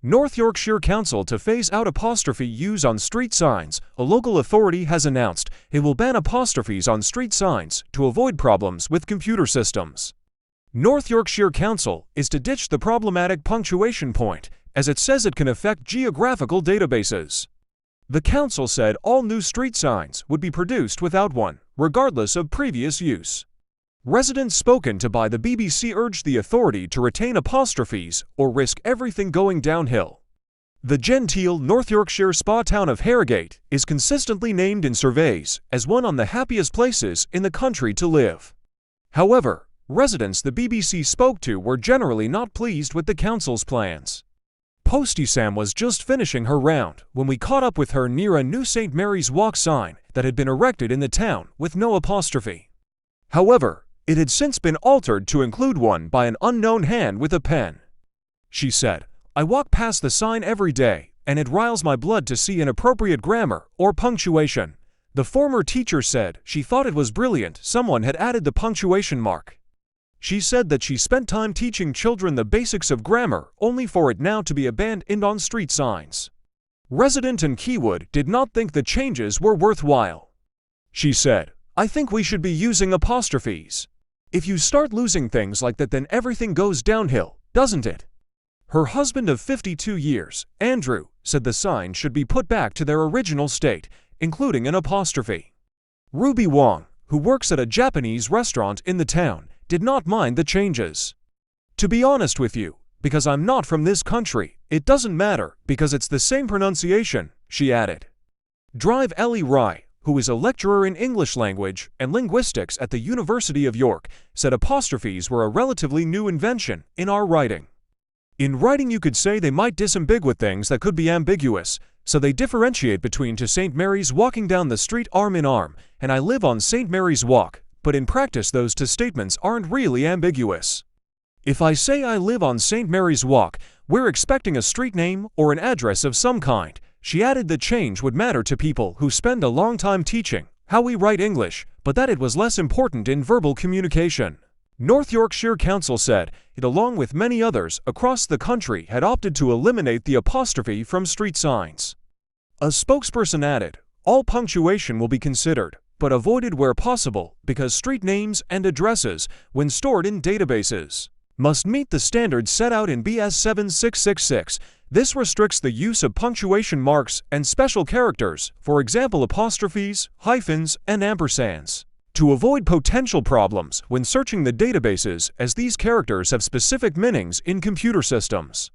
North Yorkshire Council to phase out apostrophe use on street signs. A local authority has announced it will ban apostrophes on street signs to avoid problems with computer systems. North Yorkshire Council is to ditch the problematic punctuation point, as it says it can affect geographical databases. The council said all new street signs would be produced without one, regardless of previous use. Residents spoken to by the BBC urged the authority to retain apostrophes or risk everything going downhill. The genteel North Yorkshire spa town of Harrogate is consistently named in surveys as one on the happiest places in the country to live. However, residents the BBC spoke to were generally not pleased with the council's plans. Postie Sam was just finishing her round when we caught up with her near a new St. Mary's Walk sign that had been erected in the town with no apostrophe. However, it had since been altered to include one by an unknown hand with a pen. She said, "I walk past the sign every day, and it riles my blood to see inappropriate grammar or punctuation." The former teacher said she thought it was brilliant someone had added the punctuation mark. She said that she spent time teaching children the basics of grammar only for it now to be abandoned on street signs. Resident in Keywood did not think the changes were worthwhile. She said, "I think we should be using apostrophes. If you start losing things like that, then everything goes downhill, doesn't it?" Her husband of 52 years, Andrew, said the sign should be put back to their original state, including an apostrophe. Ruby Wong, who works at a Japanese restaurant in the town, did not mind the changes. "To be honest with you, because I'm not from this country, it doesn't matter because it's the same pronunciation," she added. Drive Ellie Rye, who is a lecturer in English language and linguistics at the University of York, said apostrophes were a relatively new invention in our writing. "In writing you could say they might disambiguate things that could be ambiguous, so they differentiate between to St. Mary's walking down the street arm in arm, and I live on St. Mary's Walk, but in practice those two statements aren't really ambiguous. If I say I live on St. Mary's Walk, we're expecting a street name or an address of some kind." She added the change would matter to people who spend a long time teaching how we write English, but that it was less important in verbal communication. North Yorkshire Council said it, along with many others across the country, had opted to eliminate the apostrophe from street signs. A spokesperson added, "All punctuation will be considered, but avoided where possible because street names and addresses, when stored in databases, must meet the standards set out in BS 7666. This restricts the use of punctuation marks and special characters, for example apostrophes, hyphens, and ampersands, to avoid potential problems when searching the databases, as these characters have specific meanings in computer systems."